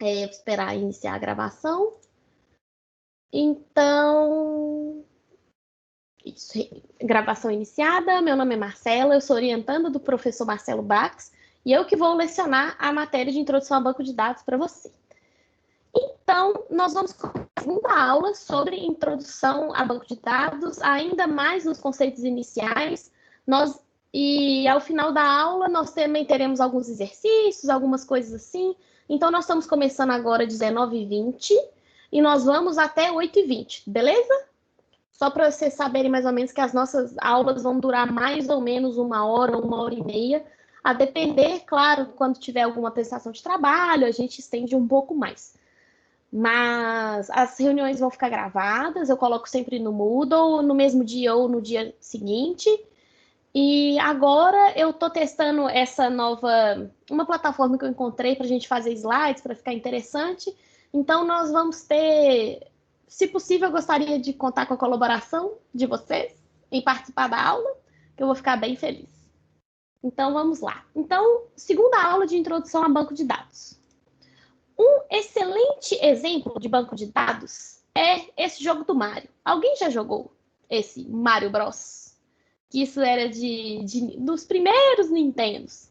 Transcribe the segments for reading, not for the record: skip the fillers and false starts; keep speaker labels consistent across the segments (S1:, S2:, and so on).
S1: Vou esperar iniciar a gravação. Então, isso, gravação iniciada. Meu nome é Marcela, eu sou orientanda do professor Marcelo Bax e eu que vou lecionar a matéria de introdução a banco de dados para você. Então, nós vamos começar a segunda aula sobre introdução a banco de dados, ainda mais nos conceitos iniciais. E ao final da aula, nós também teremos alguns exercícios, algumas coisas assim. Então, nós estamos começando agora às 19h20 e nós vamos até 8h20, beleza? Só para vocês saberem mais ou menos que as nossas aulas vão durar mais ou menos 1 hora, 1 hora e meia, a depender, claro, quando tiver alguma apresentação de trabalho, a gente estende um pouco mais. Mas as reuniões vão ficar gravadas, eu coloco sempre no Moodle, no mesmo dia ou no dia seguinte. E agora eu estou testando uma plataforma que eu encontrei para a gente fazer slides, para ficar interessante. Então nós vamos ter, se possível, eu gostaria de contar com a colaboração de vocês em participar da aula, que eu vou ficar bem feliz. Então vamos lá. Então, segunda aula de introdução a banco de dados. Um excelente exemplo de banco de dados é esse jogo do Mario. Alguém já jogou esse Mario Bros? Que isso era dos primeiros Nintendos.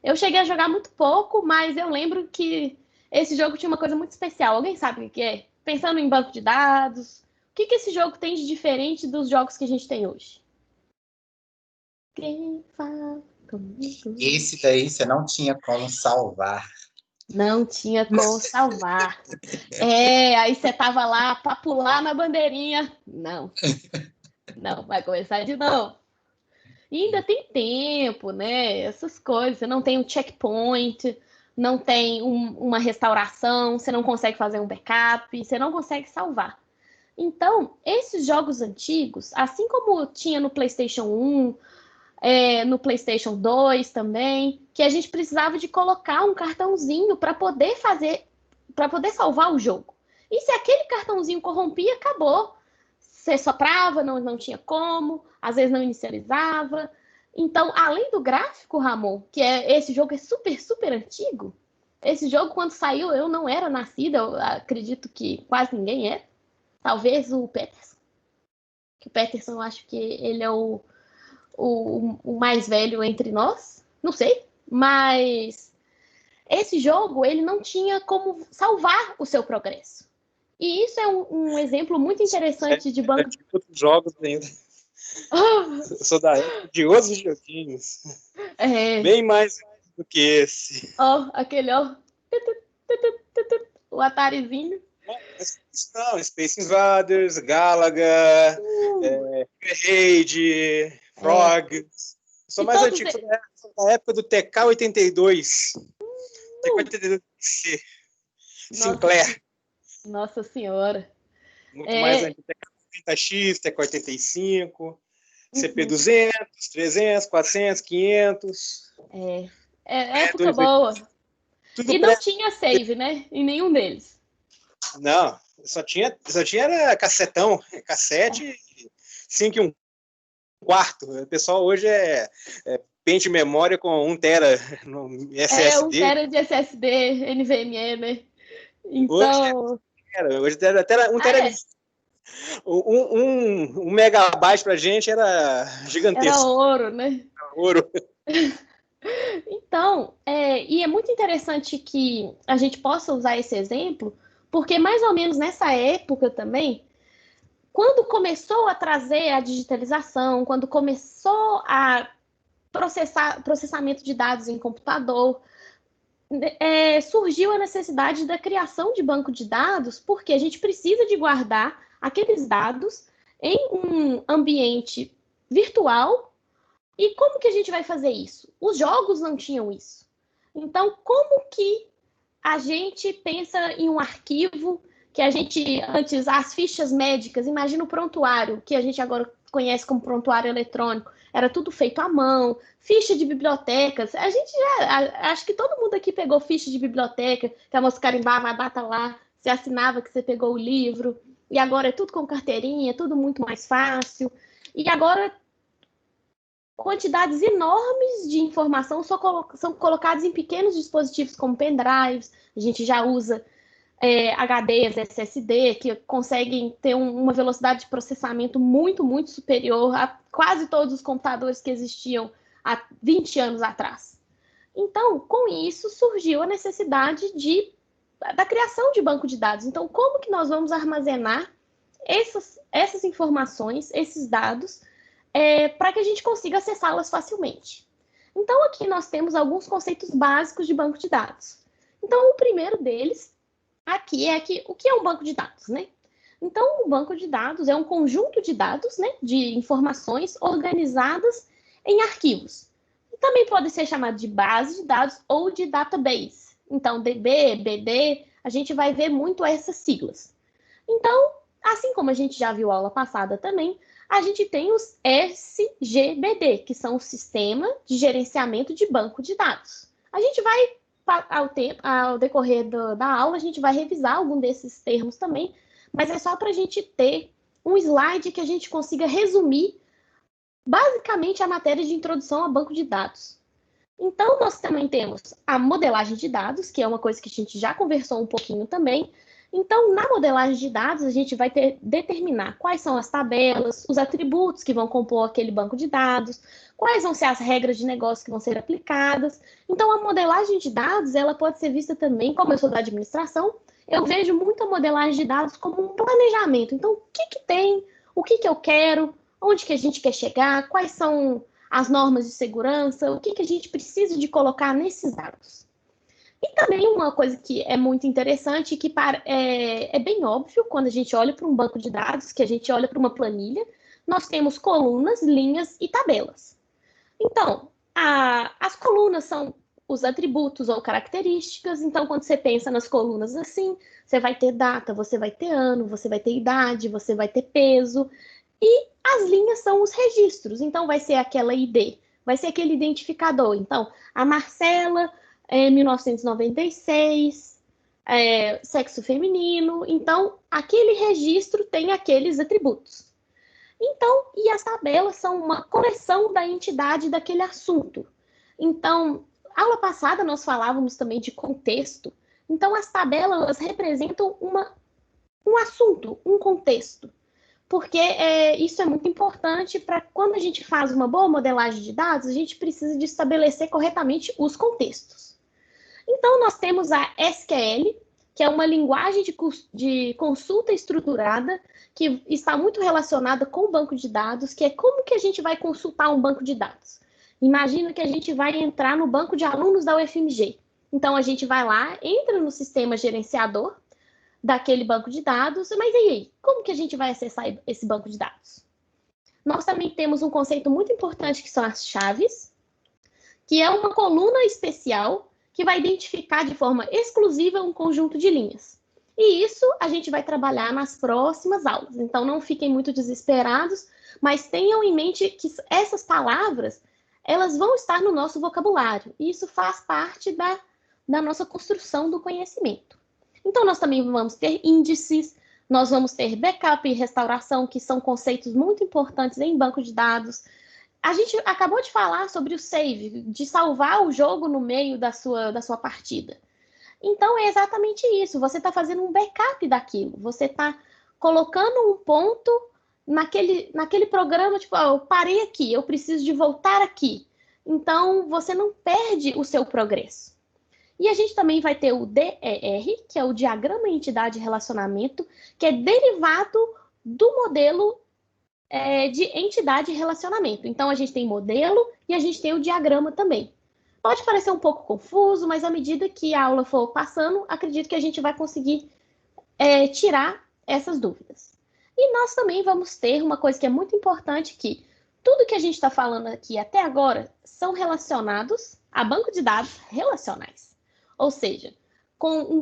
S1: Eu cheguei a jogar muito pouco, mas eu lembro que esse jogo tinha uma coisa muito especial. Alguém sabe o que é? Pensando em banco de dados, o que esse jogo tem de diferente dos jogos que a gente tem hoje? Quem fala comigo?
S2: Esse daí você não tinha como salvar.
S1: Não tinha como salvar. Aí você tava lá para pular na bandeirinha. Não, vai começar de novo. E ainda tem tempo, né? Essas coisas. Você não tem um checkpoint, não tem uma restauração, você não consegue fazer um backup, você não consegue salvar. Então, esses jogos antigos, assim como tinha no PlayStation 1, no PlayStation 2 também, que a gente precisava de colocar um cartãozinho para poder salvar o jogo. E se aquele cartãozinho corrompia, acabou. Você soprava, não tinha como, às vezes não inicializava. Então, além do gráfico, Ramon, esse jogo é super, super antigo. Esse jogo, quando saiu, eu não era nascida, eu acredito que quase ninguém é. Talvez o Peterson. O Peterson, eu acho que ele é o mais velho entre nós. Não sei, mas esse jogo, ele não tinha como salvar o seu progresso. E isso é um exemplo muito interessante de banco.
S3: De outros jogos ainda. Eu sou da época de outros joguinhos. Bem mais do que esse.
S1: Aquele, o Atarizinho.
S3: Não, Space Invaders, Galaga, Raid, Frog. Sou mais antigo, sou da época do TK-82. TK-82C. Sinclair.
S1: Nossa Senhora.
S3: Muito mais antigo. TK-80X, TK-85, CP200, 300, 400, 500.
S1: Época boa. E não tinha save, né? Em nenhum deles.
S3: Não, só tinha era cassetão, cassete, 5 e 1/4. O pessoal hoje pente memória com 1 tera no SSD.
S1: 1 tera de SSD, NVMe, né? Então...
S3: Hoje era 1 tera. 1 megabyte pra gente era gigantesco.
S1: Era ouro, né?
S3: Ouro.
S1: Então, e é muito interessante que a gente possa usar esse exemplo, porque mais ou menos nessa época também, quando começou a trazer a digitalização, quando começou a processamento de dados em computador, surgiu a necessidade da criação de banco de dados, porque a gente precisa de guardar aqueles dados em um ambiente virtual. E como que a gente vai fazer isso? Os jogos não tinham isso. Então, como que a gente pensa em um arquivo que a gente, antes, as fichas médicas, imagina o prontuário, que a gente agora conhece como prontuário eletrônico, era tudo feito à mão, ficha de bibliotecas, acho que todo mundo aqui pegou ficha de biblioteca, que a moça carimbava a data lá, você assinava que você pegou o livro, e agora é tudo com carteirinha, tudo muito mais fácil, e agora quantidades enormes de informação são colocadas em pequenos dispositivos como pendrives. A gente já usa HDs, SSD, que conseguem ter uma velocidade de processamento muito, muito superior a quase todos os computadores que existiam há 20 anos atrás. Então, com isso, surgiu a necessidade da criação de banco de dados. Então, como que nós vamos armazenar essas informações, esses dados, para que a gente consiga acessá-las facilmente? Então, aqui nós temos alguns conceitos básicos de banco de dados. Então, o primeiro deles aqui o que é um banco de dados, né? Então, um banco de dados é um conjunto de dados, né, de informações organizadas em arquivos. E também pode ser chamado de base de dados ou de database. Então, DB, BD, a gente vai ver muito essas siglas. Então, assim como a gente já viu aula passada também, a gente tem os SGBD, que são o Sistema de Gerenciamento de Banco de Dados. A gente vai, ao decorrer da aula, a gente vai revisar algum desses termos também, mas é só para a gente ter um slide que a gente consiga resumir basicamente a matéria de introdução a banco de dados. Então, nós também temos a modelagem de dados, que é uma coisa que a gente já conversou um pouquinho também. Então, na modelagem de dados, a gente vai determinar quais são as tabelas, os atributos que vão compor aquele banco de dados, quais vão ser as regras de negócio que vão ser aplicadas. Então, a modelagem de dados, ela pode ser vista também, como eu sou da administração, eu vejo muito a modelagem de dados como um planejamento. Então, o que tem, o que eu quero, onde que a gente quer chegar, quais são as normas de segurança, o que a gente precisa de colocar nesses dados. E também uma coisa que é muito interessante e que é bem óbvio quando a gente olha para um banco de dados, que a gente olha para uma planilha, nós temos colunas, linhas e tabelas. Então, as colunas são os atributos ou características. Então, quando você pensa nas colunas assim, você vai ter data, você vai ter ano, você vai ter idade, você vai ter peso. E as linhas são os registros. Então, vai ser aquela ID, vai ser aquele identificador. Então, a Marcela, 1996, sexo feminino. Então, aquele registro tem aqueles atributos. Então, e as tabelas são uma coleção da entidade daquele assunto. Então, aula passada nós falávamos também de contexto. Então, as tabelas elas representam um assunto, um contexto. Porque isso é muito importante para quando a gente faz uma boa modelagem de dados, a gente precisa de estabelecer corretamente os contextos. Então, nós temos a SQL, que é uma linguagem de consulta estruturada, que está muito relacionada com o banco de dados, que é como que a gente vai consultar um banco de dados. Imagina que a gente vai entrar no banco de alunos da UFMG. Então, a gente vai lá, entra no sistema gerenciador daquele banco de dados, mas e aí? Como que a gente vai acessar esse banco de dados? Nós também temos um conceito muito importante que são as chaves, que é uma coluna especial que vai identificar de forma exclusiva um conjunto de linhas. E isso a gente vai trabalhar nas próximas aulas. Então, não fiquem muito desesperados, mas tenham em mente que essas palavras, elas vão estar no nosso vocabulário. E isso faz parte da nossa construção do conhecimento. Então, nós também vamos ter índices, nós vamos ter backup e restauração, que são conceitos muito importantes em banco de dados. A gente acabou de falar sobre o save, de salvar o jogo no meio da sua partida. Então, é exatamente isso. Você está fazendo um backup daquilo. Você está colocando um ponto naquele programa, tipo, eu parei aqui, eu preciso de voltar aqui. Então, você não perde o seu progresso. E a gente também vai ter o DER, que é o Diagrama Entidade Relacionamento, que é derivado do modelo de entidade e relacionamento. Então, a gente tem modelo e a gente tem o diagrama também. Pode parecer um pouco confuso, mas à medida que a aula for passando, acredito que a gente vai conseguir tirar essas dúvidas. E nós também vamos ter uma coisa que é muito importante, que tudo que a gente está falando aqui até agora são relacionados a banco de dados relacionais. Ou seja,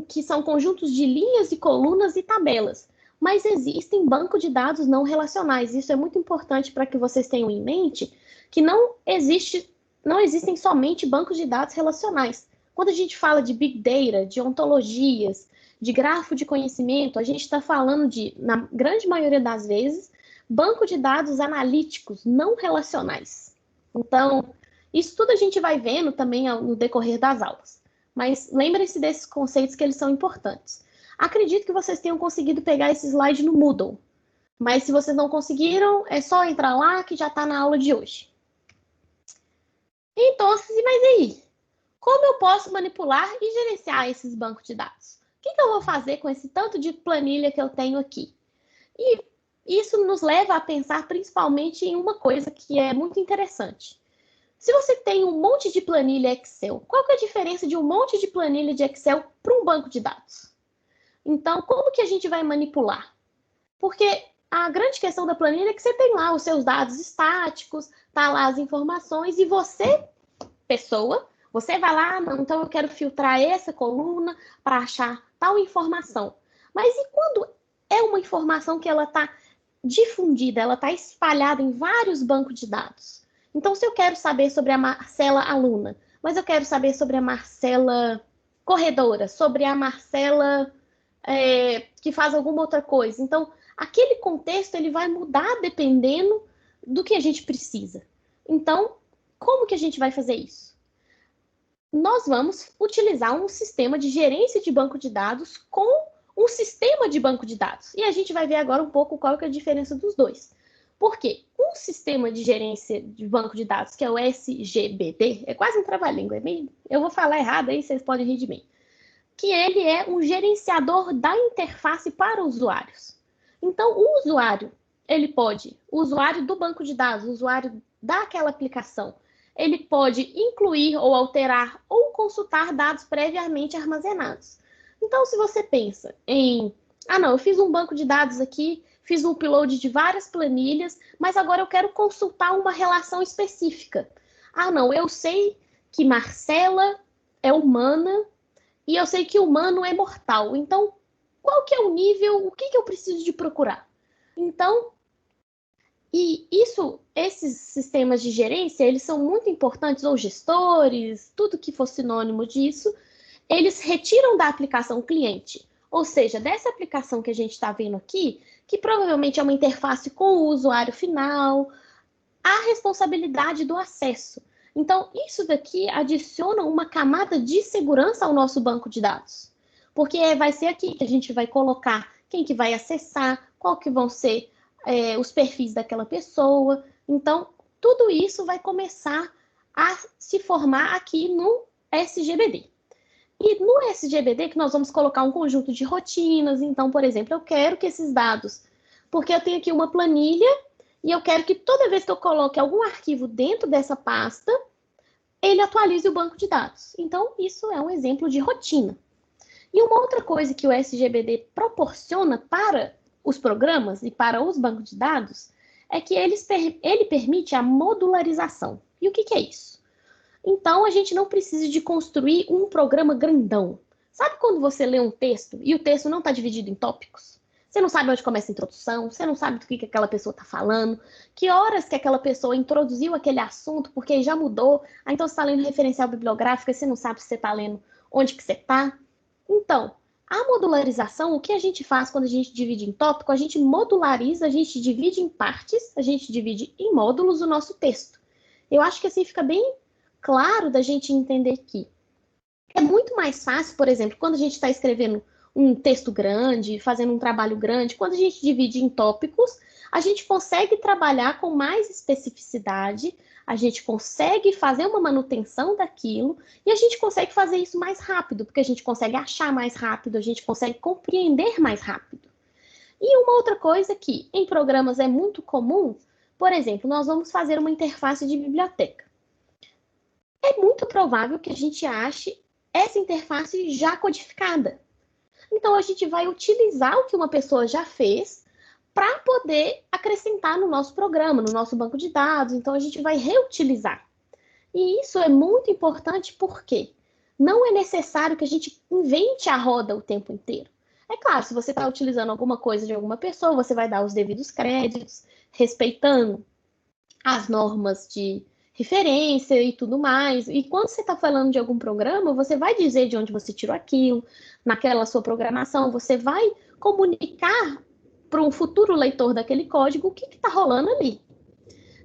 S1: que são conjuntos de linhas e colunas e tabelas. Mas existem bancos de dados não relacionais. Isso é muito importante para que vocês tenham em mente que não existem somente bancos de dados relacionais. Quando a gente fala de Big Data, de ontologias, de grafo de conhecimento, a gente está falando na grande maioria das vezes, banco de dados analíticos não relacionais. Então, isso tudo a gente vai vendo também no decorrer das aulas. Mas lembrem-se desses conceitos que eles são importantes. Acredito que vocês tenham conseguido pegar esse slide no Moodle. Mas se vocês não conseguiram, é só entrar lá que já está na aula de hoje. Então, mas e aí? Como eu posso manipular e gerenciar esses bancos de dados? O que eu vou fazer com esse tanto de planilha que eu tenho aqui? E isso nos leva a pensar principalmente em uma coisa que é muito interessante. Se você tem um monte de planilha Excel, qual que é a diferença de um monte de planilha de Excel para um banco de dados? Então, como que a gente vai manipular? Porque a grande questão da planilha é que você tem lá os seus dados estáticos, tá lá as informações, e você, pessoa, você vai lá, não, então eu quero filtrar essa coluna para achar tal informação. Mas e quando é uma informação que ela está difundida, ela está espalhada em vários bancos de dados? Então, se eu quero saber sobre a Marcela aluna, mas eu quero saber sobre a Marcela corredora, sobre a Marcela que faz alguma outra coisa. Então, aquele contexto ele vai mudar dependendo do que a gente precisa. Então, como que a gente vai fazer isso? Nós vamos utilizar um sistema de gerência de banco de dados com um sistema de banco de dados. E a gente vai ver agora um pouco qual que é a diferença dos dois. Por quê? Um sistema de gerência de banco de dados, que é o SGBD, é quase um trava-língua, eu vou falar errado aí, vocês podem rir de mim, que ele é um gerenciador da interface para usuários. Então, o usuário, o usuário do banco de dados, o usuário daquela aplicação, ele pode incluir ou alterar ou consultar dados previamente armazenados. Então, se você pensa em, eu fiz um banco de dados aqui, fiz um upload de várias planilhas, mas agora eu quero consultar uma relação específica. Eu sei que Marcela é humana e eu sei que humano é mortal. Então, qual que é o nível, o que eu preciso de procurar? Então, esses sistemas de gerência, eles são muito importantes, ou gestores, tudo que for sinônimo disso, eles retiram da aplicação cliente, ou seja, dessa aplicação que a gente está vendo aqui, que provavelmente é uma interface com o usuário final, a responsabilidade do acesso. Então, isso daqui adiciona uma camada de segurança ao nosso banco de dados, porque vai ser aqui que a gente vai colocar quem que vai acessar, qual que vão ser os perfis daquela pessoa. Então, tudo isso vai começar a se formar aqui no SGBD. E no SGBD que nós vamos colocar um conjunto de rotinas. Então, por exemplo, eu quero que esses dados, porque eu tenho aqui uma planilha e eu quero que toda vez que eu coloque algum arquivo dentro dessa pasta, ele atualize o banco de dados. Então, isso é um exemplo de rotina. E uma outra coisa que o SGBD proporciona para os programas e para os bancos de dados é que ele permite a modularização. E o que é isso? Então, a gente não precisa de construir um programa grandão. Sabe quando você lê um texto e o texto não está dividido em tópicos? Você não sabe onde começa a introdução, você não sabe do que aquela pessoa está falando, que horas que aquela pessoa introduziu aquele assunto, porque já mudou. Então, você está lendo referencial bibliográfico e você não sabe se você está lendo onde que você está. Então, a modularização, o que a gente faz quando a gente divide em tópico? A gente modulariza, a gente divide em partes, a gente divide em módulos o nosso texto. Eu acho que assim fica bem claro da gente entender que é muito mais fácil, por exemplo, quando a gente está escrevendo um texto grande, fazendo um trabalho grande, quando a gente divide em tópicos, a gente consegue trabalhar com mais especificidade, a gente consegue fazer uma manutenção daquilo e a gente consegue fazer isso mais rápido, porque a gente consegue achar mais rápido, a gente consegue compreender mais rápido. E uma outra coisa que em programas é muito comum, por exemplo, nós vamos fazer uma interface de biblioteca. É muito provável que a gente ache essa interface já codificada. Então, a gente vai utilizar o que uma pessoa já fez para poder acrescentar no nosso programa, no nosso banco de dados. Então, a gente vai reutilizar. E isso é muito importante porque não é necessário que a gente invente a roda o tempo inteiro. É claro, se você está utilizando alguma coisa de alguma pessoa, você vai dar os devidos créditos, respeitando as normas de referência e tudo mais. E quando você está falando de algum programa, você vai dizer de onde você tirou aquilo, naquela sua programação, você vai comunicar para um futuro leitor daquele código o que está rolando ali.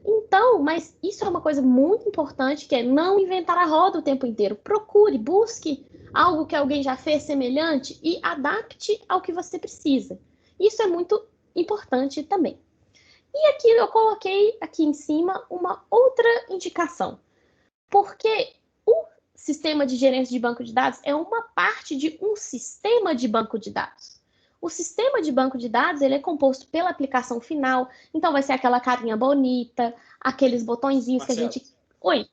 S1: Então, mas isso é uma coisa muito importante, que é não inventar a roda o tempo inteiro. Procure, busque algo que alguém já fez semelhante e adapte ao que você precisa. Isso é muito importante também. E aqui eu coloquei aqui em cima uma outra indicação, porque o sistema de gerência de banco de dados é uma parte de um sistema de banco de dados. O sistema de banco de dados ele é composto pela aplicação final, então vai ser aquela carinha bonita, aqueles botõezinhos que a gente... Oi?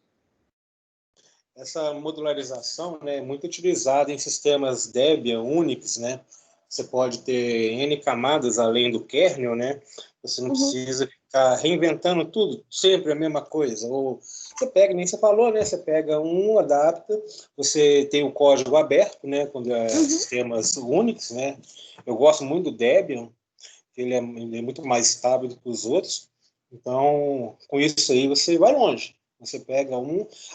S3: Essa modularização, né, é muito utilizada em sistemas Debian, Unix, né? Você pode ter N camadas além do kernel, né? Você não precisa ficar reinventando tudo, sempre a mesma coisa. Ou você pega, nem você falou, né? Você pega um, adapta, você tem o código aberto, né? Quando é sistemas Unix, né? Eu gosto muito do Debian, ele é muito mais estável do que os outros. Então, com isso aí, você vai longe. Você pega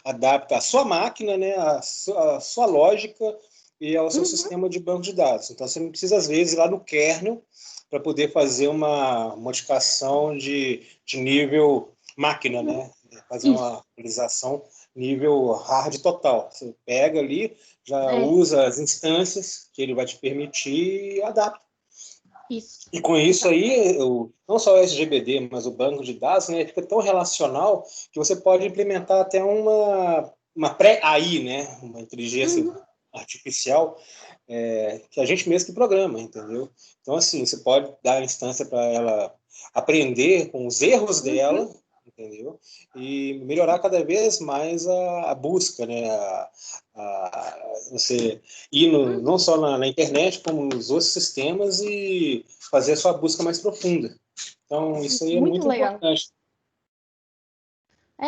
S3: adapta a sua máquina, né? A sua lógica e ao seu sistema de banco de dados. Então, você não precisa, às vezes, ir lá no kernel para poder fazer uma modificação de nível máquina, né? Fazer uma atualização nível hard total. Você pega ali, já usa as instâncias que ele vai te permitir e adapta.
S1: Isso.
S3: E com isso aí, não só o SGBD, mas o banco de dados, né, fica tão relacional que você pode implementar até uma pré-AI, né, uma inteligência artificial, que a gente mesmo que programa, entendeu? Então, assim, você pode dar a instância para ela aprender com os erros dela, entendeu? E melhorar cada vez mais a busca, né? Você ir não só na internet, como nos outros sistemas e fazer a sua busca mais profunda. Então, isso aí é muito
S1: legal.
S3: importante.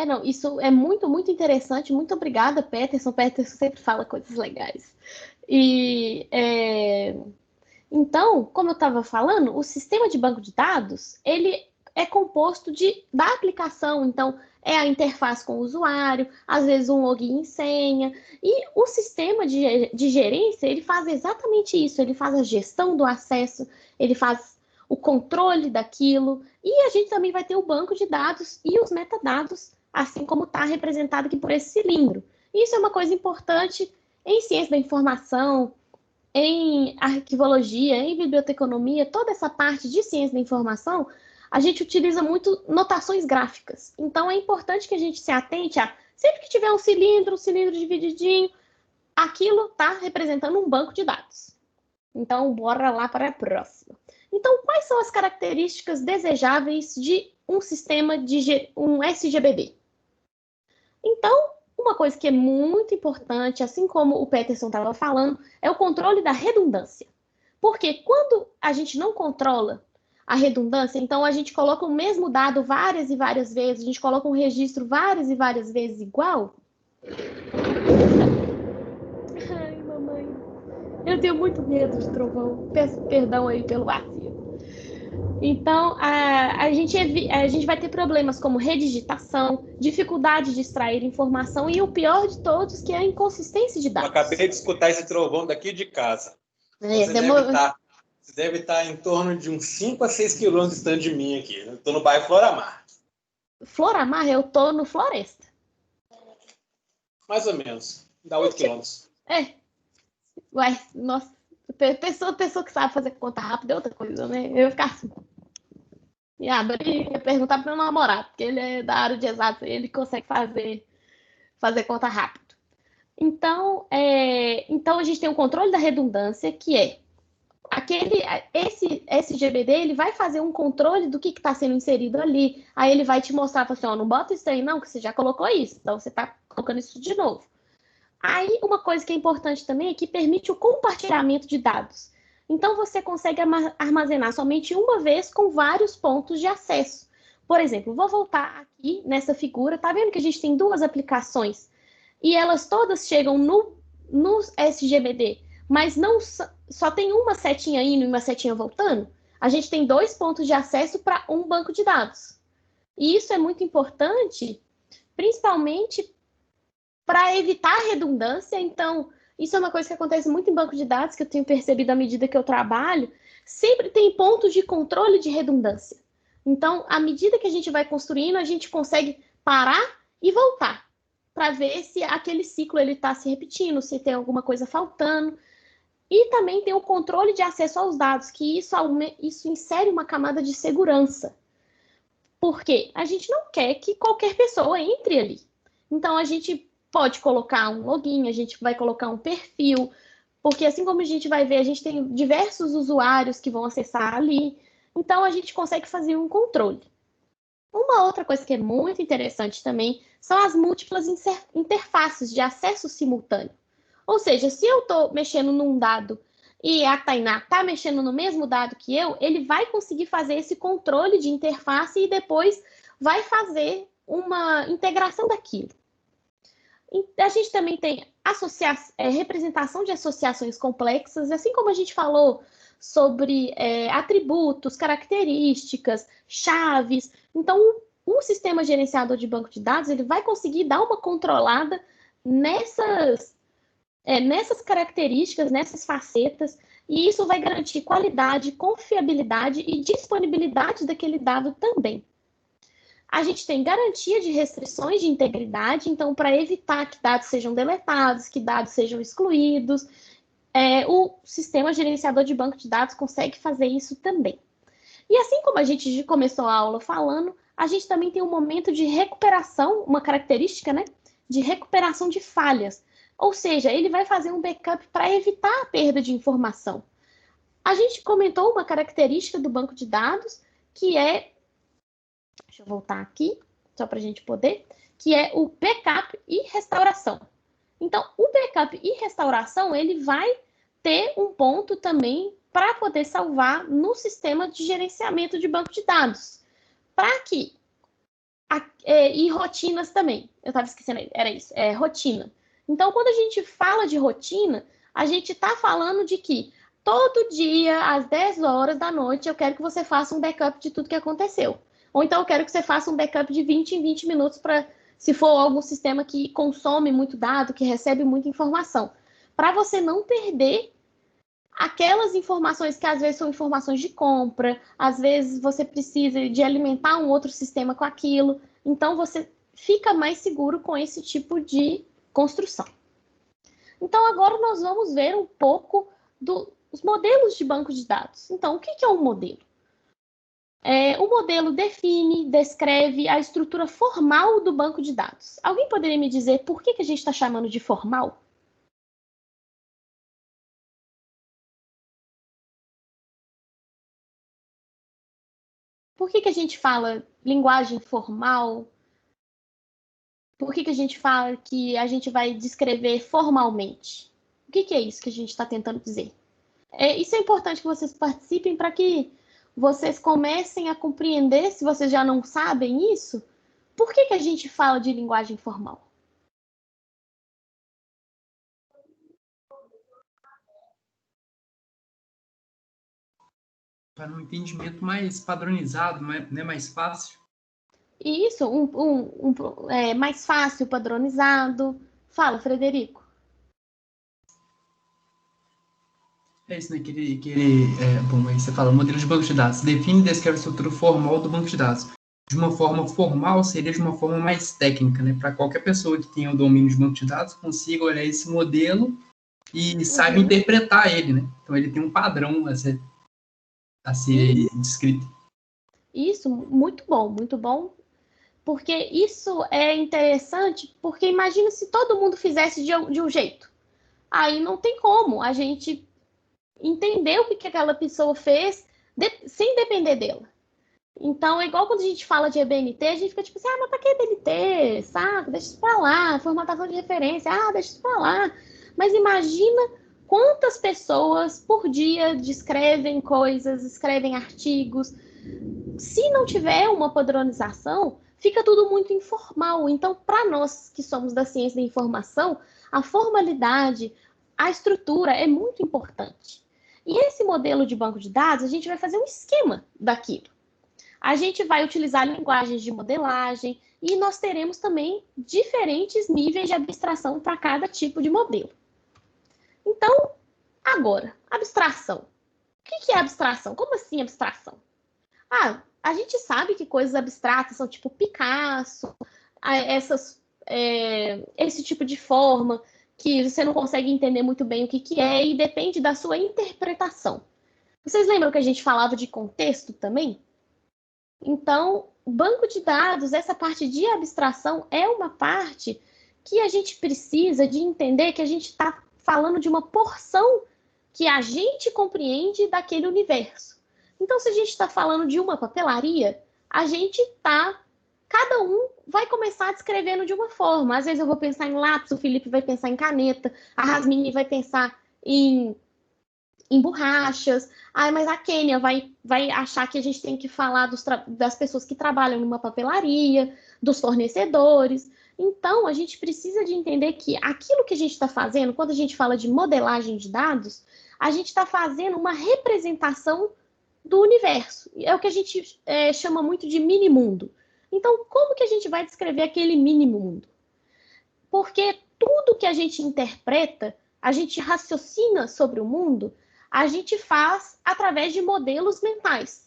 S1: Não, isso é muito, muito interessante. Muito obrigada, Peterson. Peterson sempre fala coisas legais. Então, como eu estava falando, o sistema de banco de dados, ele é composto da aplicação. Então, é a interface com o usuário, às vezes um login e senha. E o sistema de gerência, ele faz exatamente isso. Ele faz a gestão do acesso, ele faz o controle daquilo. E a gente também vai ter o banco de dados e os metadados, assim como está representado aqui por esse cilindro. Isso é uma coisa importante em ciência da informação, em arquivologia, em biblioteconomia, toda essa parte de ciência da informação, a gente utiliza muito notações gráficas. Então, é importante que a gente se atente a, sempre que tiver um cilindro divididinho, aquilo está representando um banco de dados. Então, bora lá para a próxima. Então, quais são as características desejáveis de um sistema de um SGBD? Então, uma coisa que é muito importante, assim como o Peterson estava falando, é o controle da redundância. Porque quando a gente não controla a redundância, então a gente coloca o mesmo dado várias e várias vezes, a gente coloca um registro várias e várias vezes igual. Ai, mamãe, eu tenho muito medo de trovão. Peço perdão aí pelo vazio. Então, a gente vai ter problemas como redigitação, dificuldade de extrair informação e o pior de todos, que é a inconsistência de dados.
S3: Eu acabei de escutar esse trovão daqui de casa. Você deve estar em torno de uns 5 a 6 quilômetros distante de mim aqui. Eu estou no bairro Floramar.
S1: Floramar? Eu estou no Floresta.
S3: Mais ou menos. Dá 8 quilômetros.
S1: Ué, nossa. Pessoa que sabe fazer conta rápida é outra coisa, né? Eu ia ficar assim. Ia perguntar para o meu namorado, porque ele é da área de exatos, ele consegue fazer conta rápido. Então, a gente tem o controle da redundância, que é esse SGBD, ele vai fazer um controle do que está sendo inserido ali. Aí ele vai te mostrar, assim, não bota isso aí não, que você já colocou isso, então você está colocando isso de novo. Aí, uma coisa que é importante também é que permite o compartilhamento de dados. Então, você consegue armazenar somente uma vez com vários pontos de acesso. Por exemplo, vou voltar aqui nessa figura. Tá vendo que a gente tem duas aplicações? E elas todas chegam no SGBD, mas não só tem uma setinha indo e uma setinha voltando? A gente tem 2 pontos de acesso para um banco de dados. E isso é muito importante, principalmente para evitar redundância. Então, isso é uma coisa que acontece muito em banco de dados, que eu tenho percebido à medida que eu trabalho. Sempre tem pontos de controle de redundância. Então, à medida que a gente vai construindo, a gente consegue parar e voltar para ver se aquele ciclo está se repetindo, se tem alguma coisa faltando. E também tem o controle de acesso aos dados, que isso insere uma camada de segurança. Porque a gente não quer que qualquer pessoa entre ali. Então, a gente pode colocar um login, a gente vai colocar um perfil, porque assim como a gente vai ver, a gente tem diversos usuários que vão acessar ali. Então, a gente consegue fazer um controle. Uma outra coisa que é muito interessante também são as múltiplas interfaces de acesso simultâneo. Ou seja, se eu estou mexendo num dado e a Tainá está mexendo no mesmo dado que eu, ele vai conseguir fazer esse controle de interface e depois vai fazer uma integração daquilo. A gente também tem representação de associações complexas, assim como a gente falou sobre atributos, características, chaves. Então, o sistema gerenciador de banco de dados ele vai conseguir dar uma controlada nessas características, nessas facetas, e isso vai garantir qualidade, confiabilidade e disponibilidade daquele dado também. A gente tem garantia de restrições de integridade, então, para evitar que dados sejam deletados, que dados sejam excluídos, o sistema gerenciador de banco de dados consegue fazer isso também. E assim como a gente começou a aula falando, a gente também tem um momento de recuperação, uma característica, né, de recuperação de falhas. Ou seja, ele vai fazer um backup para evitar a perda de informação. A gente comentou uma característica do banco de dados, que é... Deixa eu voltar aqui, só para a gente poder... Que é o backup e restauração. Então, o backup e restauração, ele vai ter um ponto também para poder salvar no sistema de gerenciamento de banco de dados. Para que... E rotinas também. Eu estava esquecendo, era isso, rotina. Então, quando a gente fala de rotina, a gente está falando de que todo dia, às 10 horas da noite, eu quero que você faça um backup de tudo que aconteceu. Ou então eu quero que você faça um backup de 20 em 20 minutos para, se for algum sistema que consome muito dado, que recebe muita informação. Para você não perder aquelas informações que às vezes são informações de compra, às vezes você precisa de alimentar um outro sistema com aquilo. Então, você fica mais seguro com esse tipo de construção. Então, agora nós vamos ver um pouco dos modelos de banco de dados. Então, o que é um modelo? O modelo define, descreve a estrutura formal do banco de dados. Alguém poderia me dizer por que a gente está chamando de formal? Por que a gente fala linguagem formal? Por que a gente fala que a gente vai descrever formalmente? O que é isso que a gente está tentando dizer? Isso é importante que vocês participem para que vocês comecem a compreender, se vocês já não sabem isso, por que a gente fala de linguagem formal?
S4: Para um entendimento mais padronizado, né, mais fácil.
S1: Isso, mais fácil, padronizado. Fala, Frederico.
S4: É isso, né? Bom, aí você fala, modelo de banco de dados. Define e descreve a estrutura formal do banco de dados. De uma forma formal, seria de uma forma mais técnica, né? Para qualquer pessoa que tenha o domínio de banco de dados, consiga olhar esse modelo e saiba interpretar ele, né? Então, ele tem um padrão a ser descrito.
S1: Isso, muito bom. Porque isso é interessante, porque imagina se todo mundo fizesse de um jeito. Aí não tem como a gente entender o que aquela pessoa fez sem depender dela. Então, é igual quando a gente fala de EBNT, a gente fica tipo assim, mas pra que EBNT? Sabe? Deixa isso pra lá. Formatação de referência, deixa isso pra lá. Mas imagina quantas pessoas por dia escrevem coisas, escrevem artigos. Se não tiver uma padronização, fica tudo muito informal. Então, para nós que somos da ciência da informação, a formalidade, a estrutura é muito importante. E esse modelo de banco de dados, a gente vai fazer um esquema daquilo. A gente vai utilizar linguagens de modelagem e nós teremos também diferentes níveis de abstração para cada tipo de modelo. Então, agora, abstração. O que é abstração? Como assim abstração? a gente sabe que coisas abstratas são tipo Picasso, esse tipo de forma que você não consegue entender muito bem o que é e depende da sua interpretação. Vocês lembram que a gente falava de contexto também? Então, banco de dados, essa parte de abstração é uma parte que a gente precisa de entender que a gente está falando de uma porção que a gente compreende daquele universo. Então, se a gente está falando de uma papelaria, cada um vai começar descrevendo de uma forma. Às vezes eu vou pensar em lápis, o Felipe vai pensar em caneta, a Rasmini vai pensar em borrachas, mas a Kênia vai achar que a gente tem que falar das pessoas que trabalham numa papelaria, dos fornecedores. Então, a gente precisa de entender que aquilo que a gente está fazendo, quando a gente fala de modelagem de dados, a gente está fazendo uma representação do universo. É o que a gente chama muito de mini-mundo. Então, como que a gente vai descrever aquele mini-mundo? Porque tudo que a gente interpreta, a gente raciocina sobre o mundo, a gente faz através de modelos mentais.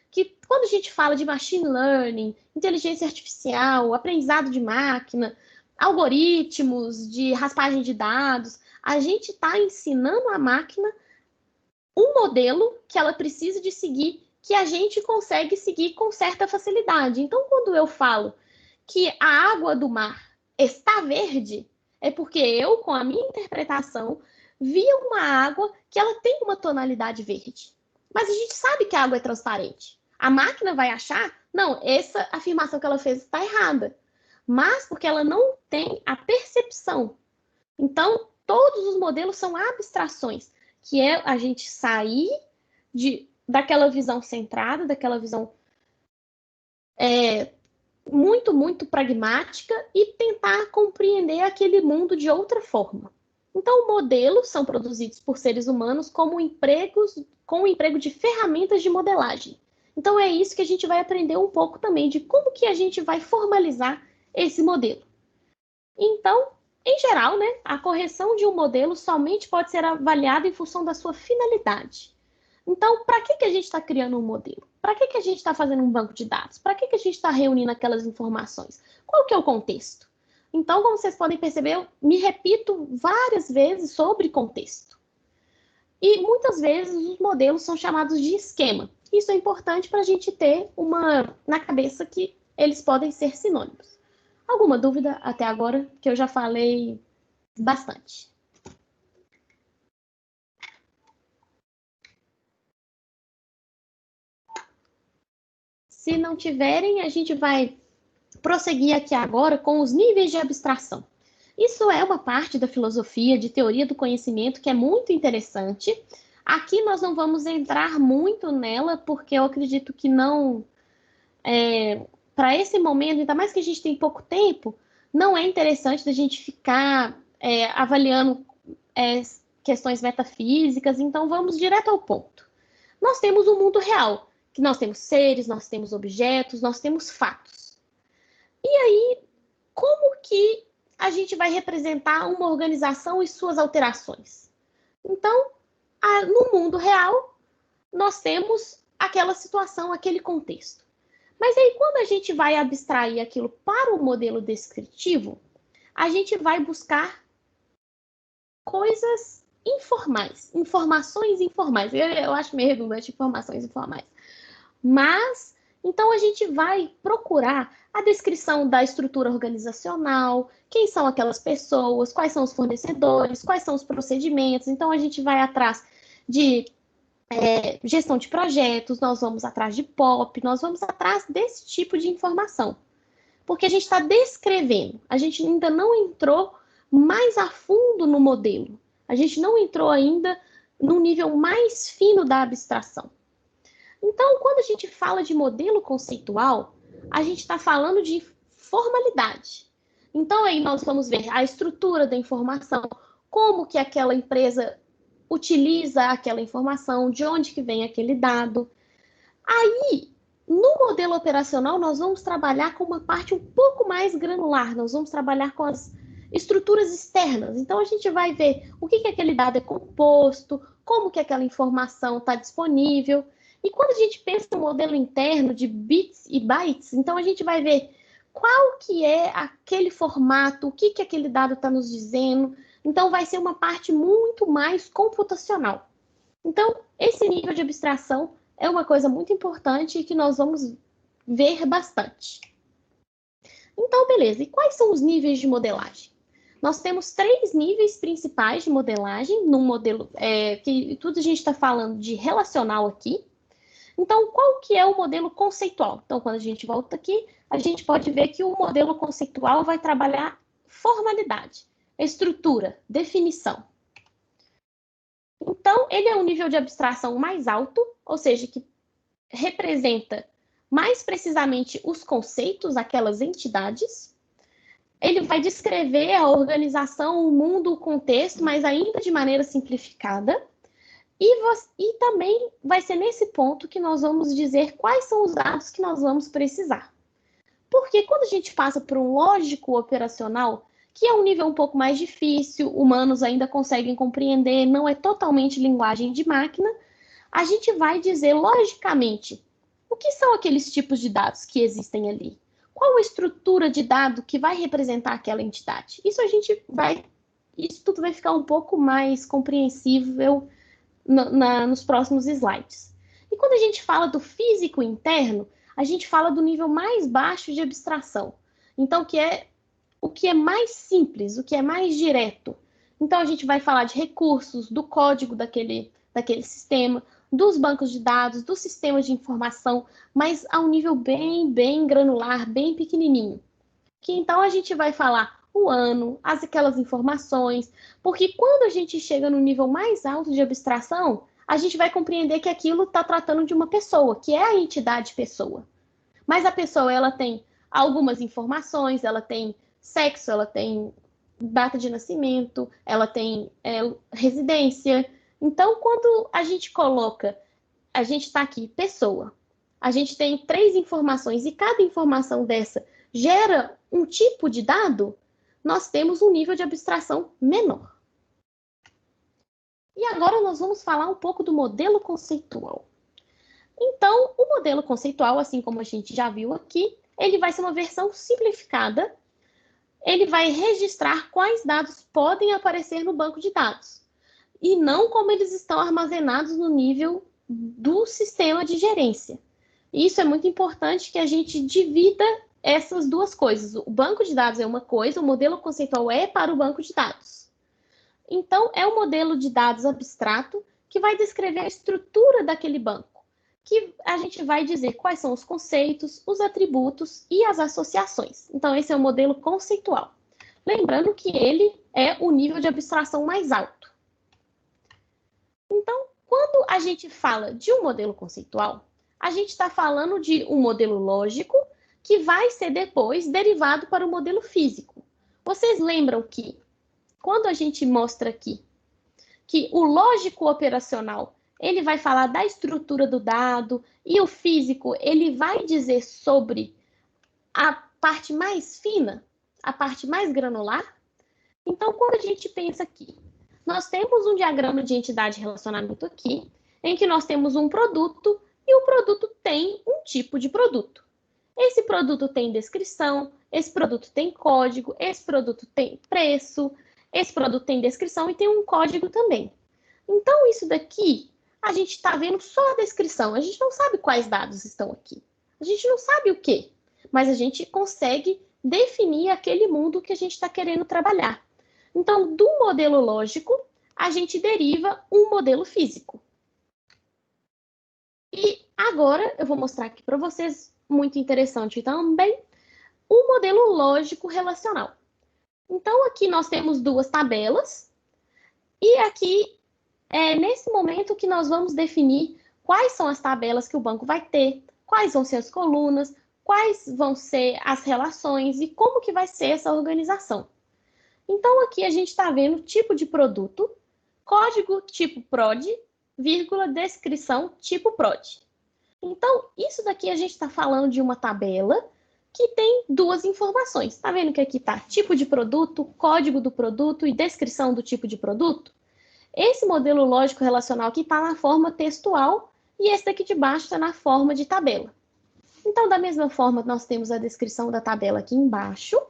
S1: Que quando a gente fala de machine learning, inteligência artificial, aprendizado de máquina, algoritmos de raspagem de dados, a gente está ensinando a máquina um modelo que ela precisa de seguir, que a gente consegue seguir com certa facilidade. Então, quando eu falo que a água do mar está verde, é porque eu, com a minha interpretação, vi uma água que ela tem uma tonalidade verde. Mas a gente sabe que a água é transparente. A máquina vai achar, não, essa afirmação que ela fez está errada. Mas porque ela não tem a percepção. Então, todos os modelos são abstrações, que é a gente sair daquela visão centrada, daquela visão muito, muito pragmática e tentar compreender aquele mundo de outra forma. Então, modelos são produzidos por seres humanos com o emprego de ferramentas de modelagem. Então, é isso que a gente vai aprender um pouco também de como que a gente vai formalizar esse modelo. Então, em geral, né, a correção de um modelo somente pode ser avaliada em função da sua finalidade. Então, para que a gente está criando um modelo? Para que a gente está fazendo um banco de dados? Para que a gente está reunindo aquelas informações? Qual que é o contexto? Então, como vocês podem perceber, eu me repito várias vezes sobre contexto. E muitas vezes os modelos são chamados de esquema. Isso é importante para a gente ter na cabeça que eles podem ser sinônimos. Alguma dúvida até agora? Que eu já falei bastante. Se não tiverem, a gente vai prosseguir aqui agora com os níveis de abstração. Isso é uma parte da filosofia de teoria do conhecimento que é muito interessante. Aqui nós não vamos entrar muito nela, porque eu acredito que não... para esse momento, ainda mais que a gente tem pouco tempo, não é interessante da gente ficar avaliando questões metafísicas, então vamos direto ao ponto. Nós temos um mundo real, que nós temos seres, nós temos objetos, nós temos fatos. E aí, como que a gente vai representar uma organização e suas alterações? Então, no mundo real, nós temos aquela situação, aquele contexto. Mas aí, quando a gente vai abstrair aquilo para o modelo descritivo, a gente vai buscar coisas informais, informações informais. Eu acho meio redundante informações informais. Mas, então a gente vai procurar a descrição da estrutura organizacional, quem são aquelas pessoas, quais são os fornecedores, quais são os procedimentos. Então a gente vai atrás de gestão de projetos, nós vamos atrás de POP, nós vamos atrás desse tipo de informação. Porque a gente está descrevendo, a gente ainda não entrou mais a fundo no modelo. A gente não entrou ainda no nível mais fino da abstração. Então, quando a gente fala de modelo conceitual, a gente está falando de formalidade. Então, aí nós vamos ver a estrutura da informação, como que aquela empresa utiliza aquela informação, de onde que vem aquele dado. Aí, no modelo operacional, nós vamos trabalhar com uma parte um pouco mais granular, nós vamos trabalhar com as estruturas externas. Então, a gente vai ver o que aquele dado é composto, como que aquela informação está disponível. E quando a gente pensa no modelo interno de bits e bytes, então a gente vai ver qual que é aquele formato, o que que aquele dado está nos dizendo. Então vai ser uma parte muito mais computacional. Então, esse nível de abstração é uma coisa muito importante e que nós vamos ver bastante. Então, beleza. E quais são os níveis de modelagem? Nós temos 3 níveis principais de modelagem, num modelo, que tudo a gente está falando de relacional aqui. Então, qual que é o modelo conceitual? Então, quando a gente volta aqui, a gente pode ver que o modelo conceitual vai trabalhar formalidade, estrutura, definição. Então, ele é um nível de abstração mais alto, ou seja, que representa mais precisamente os conceitos, aquelas entidades. Ele vai descrever a organização, o mundo, o contexto, mas ainda de maneira simplificada. E também vai ser nesse ponto que nós vamos dizer quais são os dados que nós vamos precisar. Porque quando a gente passa por um lógico operacional, que é um nível um pouco mais difícil, humanos ainda conseguem compreender, não é totalmente linguagem de máquina, a gente vai dizer logicamente o que são aqueles tipos de dados que existem ali. Qual a estrutura de dado que vai representar aquela entidade? Isso tudo vai ficar um pouco mais compreensível nos próximos slides. E quando a gente fala do físico interno, a gente fala do nível mais baixo de abstração. Então, o que é mais simples, o que é mais direto. Então, a gente vai falar de recursos, do código daquele sistema, dos bancos de dados, dos sistemas de informação, mas a um nível bem granular, bem pequenininho. Que então a gente vai falar o ano, aquelas informações, porque quando a gente chega no nível mais alto de abstração, a gente vai compreender que aquilo está tratando de uma pessoa, que é a entidade pessoa. Mas a pessoa, ela tem algumas informações, ela tem sexo, ela tem data de nascimento, ela tem residência. Então, quando a gente coloca, a gente está aqui, pessoa, a gente tem 3 informações e cada informação dessa gera um tipo de dado, nós temos um nível de abstração menor. E agora nós vamos falar um pouco do modelo conceitual. Então, o modelo conceitual, assim como a gente já viu aqui, ele vai ser uma versão simplificada. Ele vai registrar quais dados podem aparecer no banco de dados, e não como eles estão armazenados no nível do sistema de gerência. E isso é muito importante que a gente divida essas duas coisas. O banco de dados é uma coisa, o modelo conceitual é para o banco de dados. Então, é um modelo de dados abstrato que vai descrever a estrutura daquele banco, que a gente vai dizer quais são os conceitos, os atributos e as associações. Então, esse é o modelo conceitual. Lembrando que ele é o nível de abstração mais alto. Então, quando a gente fala de um modelo conceitual, a gente está falando de um modelo lógico que vai ser depois derivado para o modelo físico. Vocês lembram que, quando a gente mostra aqui, que o lógico operacional, ele vai falar da estrutura do dado, e o físico, ele vai dizer sobre a parte mais fina, a parte mais granular? Então, quando a gente pensa aqui, nós temos um diagrama de entidade de relacionamento aqui, em que nós temos um produto, e o produto tem um tipo de produto. Esse produto tem descrição, esse produto tem código, esse produto tem preço, esse produto tem descrição e tem um código também. Então, isso daqui, a gente está vendo só a descrição. A gente não sabe quais dados estão aqui. A gente não sabe o quê, mas a gente consegue definir aquele mundo que a gente está querendo trabalhar. Então, do modelo lógico, a gente deriva um modelo físico. E agora, eu vou mostrar aqui para vocês, muito interessante também, o modelo lógico relacional. Então, aqui nós temos 2 tabelas, e aqui é nesse momento que nós vamos definir quais são as tabelas que o banco vai ter, quais vão ser as colunas, quais vão ser as relações e como que vai ser essa organização. Então, aqui a gente está vendo tipo de produto, código tipo prod, vírgula, descrição tipo prod. Então, isso daqui a gente está falando de uma tabela que tem 2 informações. Está vendo que aqui está tipo de produto, código do produto e descrição do tipo de produto? Esse modelo lógico relacional aqui está na forma textual e esse daqui de baixo está na forma de tabela. Então, da mesma forma, nós temos a descrição da tabela aqui embaixo,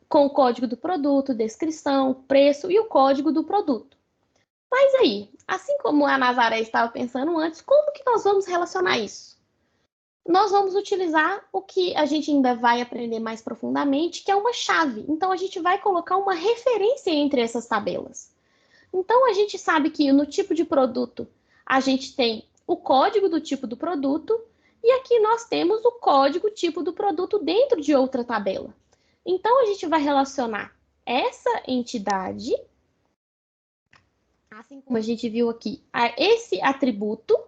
S1: com o código do produto, descrição, preço e o código do produto. Mas aí, assim como a Nazaré estava pensando antes, como que nós vamos relacionar isso? Nós vamos utilizar o que a gente ainda vai aprender mais profundamente, que é uma chave. Então, a gente vai colocar uma referência entre essas tabelas. Então, a gente sabe que no tipo de produto, a gente tem o código do tipo do produto, e aqui nós temos o código tipo do produto dentro de outra tabela. Então, a gente vai relacionar essa entidade, assim como a gente viu aqui, a esse atributo,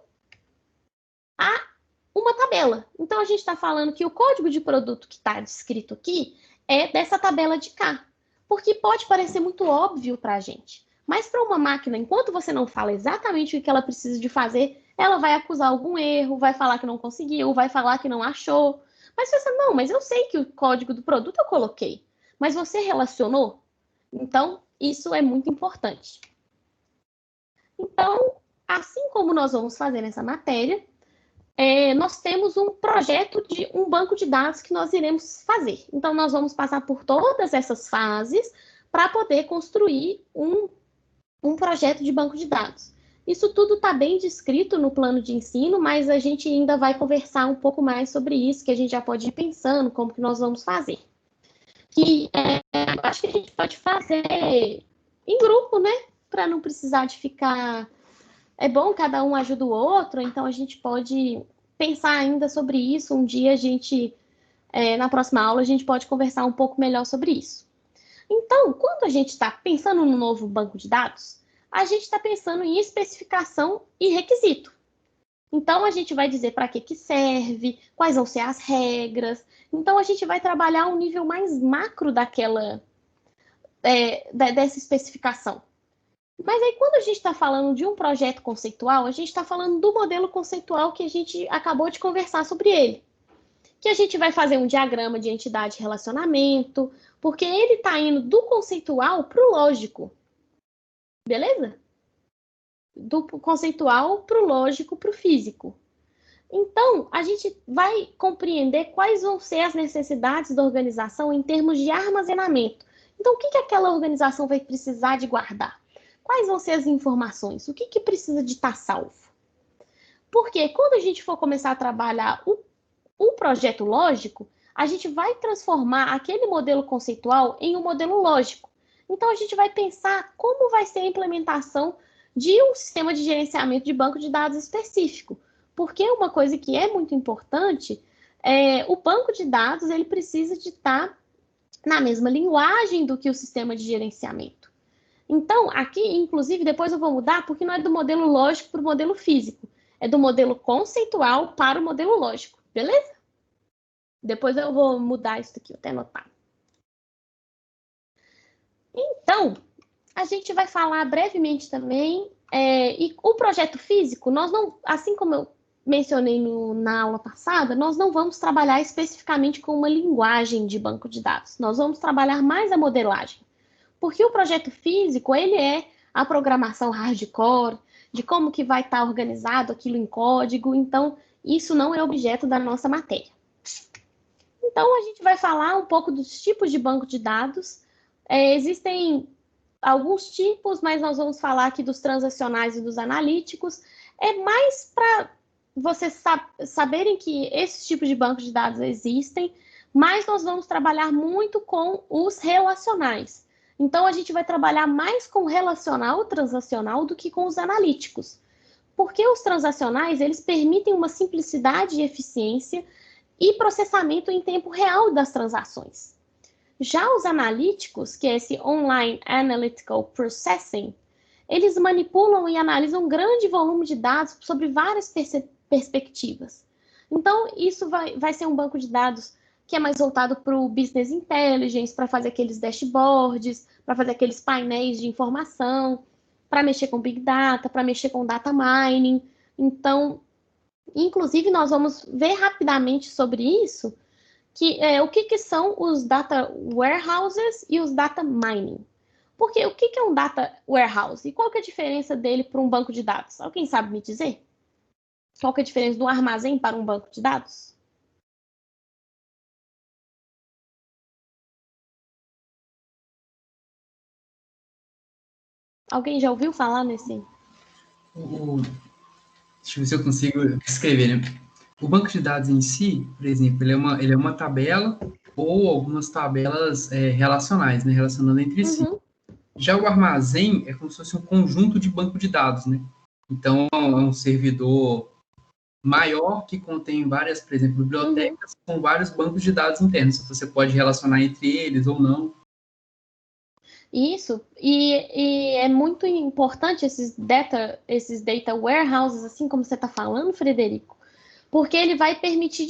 S1: a uma tabela. Então, a gente está falando que o código de produto que está descrito aqui é dessa tabela de cá. Porque pode parecer muito óbvio para a gente. Mas para uma máquina, enquanto você não fala exatamente o que ela precisa de fazer, ela vai acusar algum erro, vai falar que não conseguiu, vai falar que não achou. Mas você, não, mas eu sei que o código do produto eu coloquei. Mas você relacionou? Então, isso é muito importante. Então, assim como nós vamos fazer nessa matéria, nós temos um projeto de um banco de dados que nós iremos fazer. Então, nós vamos passar por todas essas fases para poder construir um projeto de banco de dados. Isso tudo está bem descrito no plano de ensino, mas a gente ainda vai conversar um pouco mais sobre isso, que a gente já pode ir pensando como que nós vamos fazer. Eu acho que a gente pode fazer em grupo, né? Para não precisar de ficar... É bom, cada um ajuda o outro, então a gente pode pensar ainda sobre isso. Um dia a gente, na próxima aula, a gente pode conversar um pouco melhor sobre isso. Então, quando a gente está pensando no novo banco de dados, a gente está pensando em especificação e requisito. Então, a gente vai dizer para que serve, quais vão ser as regras. Então, a gente vai trabalhar um nível mais macro dessa especificação. Mas aí, quando a gente está falando de um projeto conceitual, a gente está falando do modelo conceitual que a gente acabou de conversar sobre ele. Que a gente vai fazer um diagrama de entidade e relacionamento, porque ele está indo do conceitual para o lógico. Beleza? Do conceitual para o lógico, para o físico. Então, a gente vai compreender quais vão ser as necessidades da organização em termos de armazenamento. Então, o que aquela organização vai precisar de guardar? Quais vão ser as informações? O que precisa de estar salvo? Porque quando a gente for começar a trabalhar o projeto lógico, a gente vai transformar aquele modelo conceitual em um modelo lógico. Então, a gente vai pensar como vai ser a implementação de um sistema de gerenciamento de banco de dados específico. Porque uma coisa que é muito importante o banco de dados ele precisa de estar na mesma linguagem do que o sistema de gerenciamento. Então, aqui, inclusive, depois eu vou mudar, porque não é do modelo lógico para o modelo físico. É do modelo conceitual para o modelo lógico. Beleza? Depois eu vou mudar isso aqui, até anotar. Então, a gente vai falar brevemente também, e o projeto físico, nós não, assim como eu mencionei na aula passada, nós não vamos trabalhar especificamente com uma linguagem de banco de dados. Nós vamos trabalhar mais a modelagem. Porque o projeto físico, ele é a programação hardcore, de como que vai estar organizado aquilo em código, então isso não é objeto da nossa matéria. Então, a gente vai falar um pouco dos tipos de banco de dados. Existem alguns tipos, mas nós vamos falar aqui dos transacionais e dos analíticos. É mais para vocês saberem que esses tipos de banco de dados existem, mas nós vamos trabalhar muito com os relacionais. Então, a gente vai trabalhar mais com o relacional transacional do que com os analíticos. Porque os transacionais, eles permitem uma simplicidade e eficiência e processamento em tempo real das transações. Já os analíticos, que é esse Online Analytical Processing, eles manipulam e analisam um grande volume de dados sobre várias perspectivas. Então, isso vai ser um banco de dados que é mais voltado para o Business Intelligence, para fazer aqueles dashboards, para fazer aqueles painéis de informação, para mexer com Big Data, para mexer com Data Mining. Então, inclusive, nós vamos ver rapidamente sobre isso, o que são os Data Warehouses e os Data Mining. Porque o que é um Data Warehouse? E qual que é a diferença dele para um banco de dados? Alguém sabe me dizer? qual que é a diferença do armazém para um banco de dados? Alguém já ouviu falar nesse?
S4: Deixa eu ver se eu consigo escrever, né? O banco de dados em si, por exemplo, ele é uma tabela ou algumas tabelas relacionais, né? Relacionando entre si. Já o armazém é como se fosse um conjunto de banco de dados, né? Então, é um servidor maior que contém várias, por exemplo, bibliotecas com vários bancos de dados internos. Você pode relacionar entre eles ou não.
S1: Isso, e é muito importante esses data warehouses, assim como você está falando, Frederico, porque ele vai permitir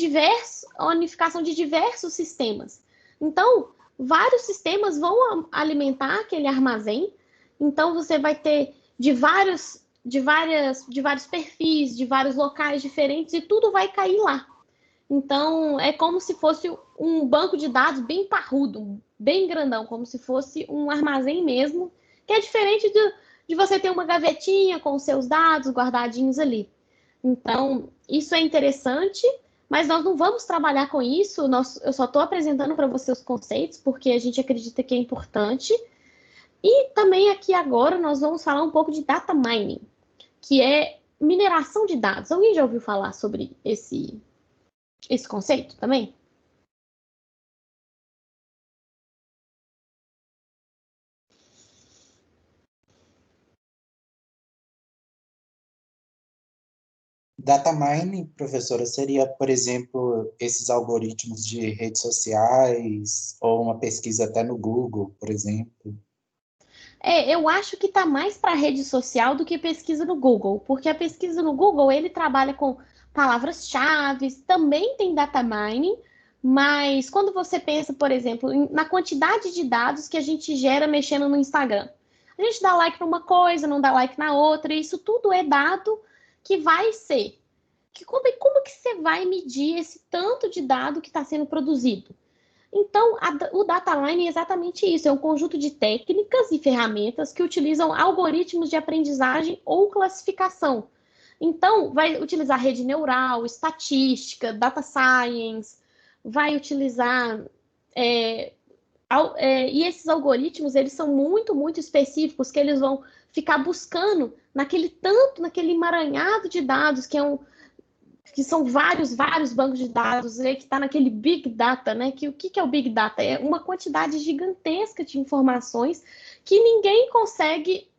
S1: a unificação de diversos sistemas. Então, vários sistemas vão alimentar aquele armazém, então você vai ter de vários perfis, de vários locais diferentes, e tudo vai cair lá. Então, é como se fosse um banco de dados bem parrudo, bem grandão, como se fosse um armazém mesmo, que é diferente de você ter uma gavetinha com os seus dados guardadinhos ali. Então, isso é interessante, mas nós não vamos trabalhar com isso, eu só estou apresentando para você os conceitos, porque a gente acredita que é importante. E também aqui agora nós vamos falar um pouco de data mining, que é mineração de dados. Alguém já ouviu falar sobre esse conceito também?
S2: Data mining, professora, seria, por exemplo, esses algoritmos de redes sociais ou uma pesquisa até no Google, por exemplo?
S1: Eu acho que está mais para rede social do que pesquisa no Google, porque a pesquisa no Google, ele trabalha com palavras-chave, também tem data mining, mas quando você pensa, por exemplo, na quantidade de dados que a gente gera mexendo no Instagram, a gente dá like numa coisa, não dá like na outra, isso tudo é dado que vai ser. Como que você vai medir esse tanto de dado que está sendo produzido? Então, o data mining é exatamente isso, é um conjunto de técnicas e ferramentas que utilizam algoritmos de aprendizagem ou classificação. Então, vai utilizar rede neural, estatística, data science, vai utilizar... e esses algoritmos, eles são muito, muito específicos, que eles vão ficar buscando naquele emaranhado de dados, que são vários bancos de dados, que está naquele Big Data, né? O que é o Big Data? É uma quantidade gigantesca de informações que ninguém consegue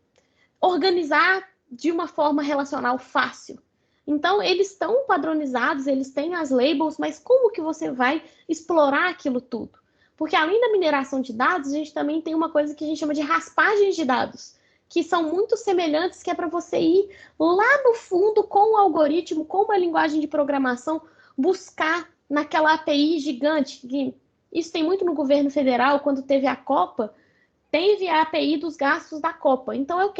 S1: organizar de uma forma relacional fácil. Então, eles estão padronizados, eles têm as labels, mas como que você vai explorar aquilo tudo? Porque além da mineração de dados, a gente também tem uma coisa que a gente chama de raspagens de dados, que são muito semelhantes, que é para você ir lá no fundo com o algoritmo, com uma linguagem de programação, buscar naquela API gigante. Isso tem muito no governo federal, quando teve a Copa, teve a API dos gastos da Copa. Então, eu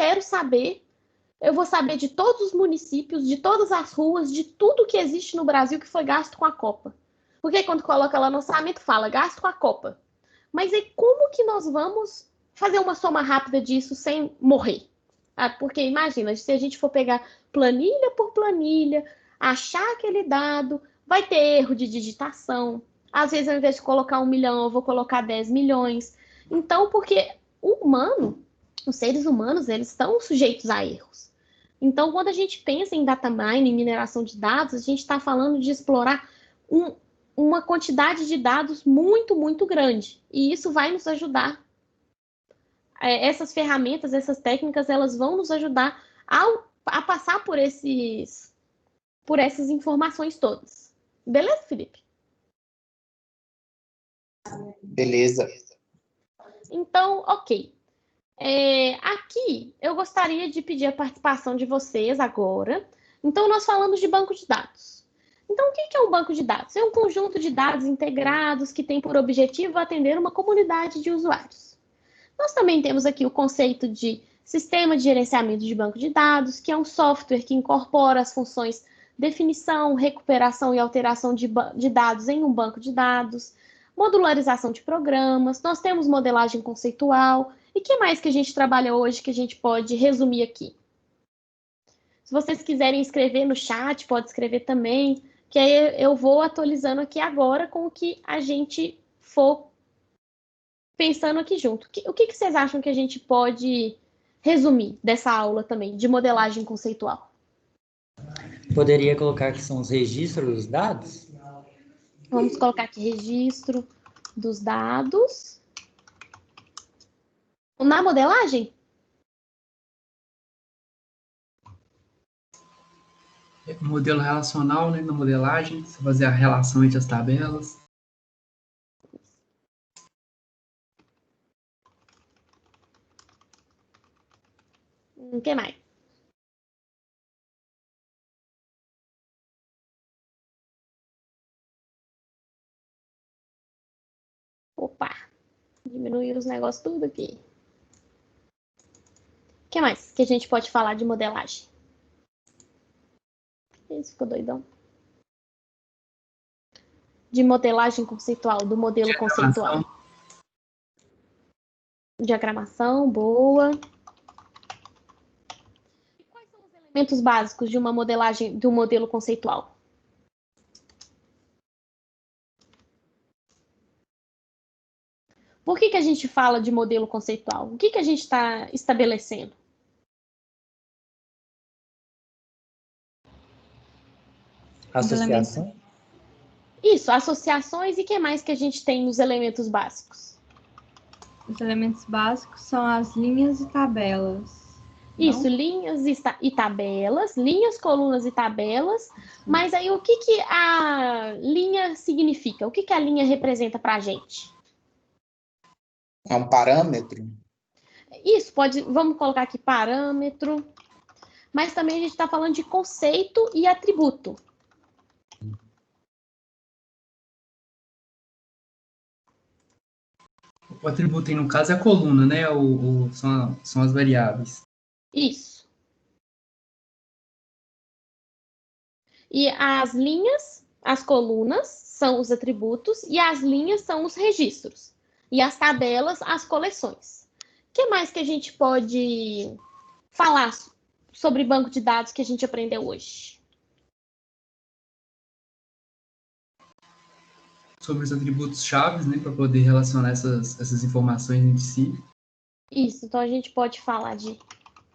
S1: vou saber de todos os municípios, de todas as ruas, de tudo que existe no Brasil que foi gasto com a Copa. Porque quando coloca lá no orçamento, fala gasto com a Copa. Mas aí como que nós vamos fazer uma soma rápida disso sem morrer? Porque imagina, se a gente for pegar planilha por planilha, achar aquele dado, vai ter erro de digitação. Às vezes, ao invés de colocar 1 milhão, eu vou colocar 10 milhões. Então, porque os seres humanos, eles estão sujeitos a erros. Então, quando a gente pensa em data mining, mineração de dados, a gente está falando de explorar uma quantidade de dados muito, muito grande. E isso vai nos ajudar. Essas ferramentas, essas técnicas, elas vão nos ajudar a passar por essas informações todas. Beleza, Felipe?
S2: Beleza.
S1: Então, ok. Aqui, eu gostaria de pedir a participação de vocês agora. Então, nós falamos de banco de dados. Então, o que é um banco de dados? É um conjunto de dados integrados que tem por objetivo atender uma comunidade de usuários. Nós também temos aqui o conceito de sistema de gerenciamento de banco de dados, que é um software que incorpora as funções definição, recuperação e alteração de dados em um banco de dados, modularização de programas, nós temos modelagem conceitual, e o que mais que a gente trabalha hoje que a gente pode resumir aqui? Se Se vocês quiserem escrever no chat, pode escrever também, que aí eu vou atualizando aqui agora com o que a gente for pensando aqui junto. O que vocês acham que a gente pode resumir dessa aula também, de modelagem conceitual?
S5: Poderia colocar que são os registros dos dados?
S1: Vamos colocar aqui registro dos dados. Na modelagem?
S4: Modelo relacional, né, na modelagem, você fazer a relação entre as tabelas.
S1: O que mais? Opa, diminuiu os negócios tudo aqui. O que mais que a gente pode falar de modelagem? Esse ficou doidão. De modelagem conceitual, do modelo conceitual. Diagramação, boa. E quais são os elementos básicos de uma modelagem, de um modelo conceitual? Por que a gente fala de modelo conceitual? O que a gente está estabelecendo?
S5: Associação?
S1: Isso, associações e o que mais que a gente tem nos elementos básicos?
S6: Os elementos básicos são as linhas e tabelas.
S1: Isso, linhas e tabelas, linhas, colunas e tabelas. Mas aí o que a linha significa? O que a linha representa para a gente?
S2: É um parâmetro?
S1: Isso, vamos colocar aqui parâmetro. Mas também a gente está falando de conceito e atributo.
S4: O atributo aí, no caso, é a coluna, né? São as variáveis.
S1: Isso. E as linhas, as colunas, são os atributos, e as linhas são os registros. E as tabelas, as coleções. O que mais que a gente pode falar sobre banco de dados que a gente aprendeu hoje?
S4: Sobre os atributos chaves, né? Para poder relacionar essas informações entre si.
S1: Isso, então a gente pode falar de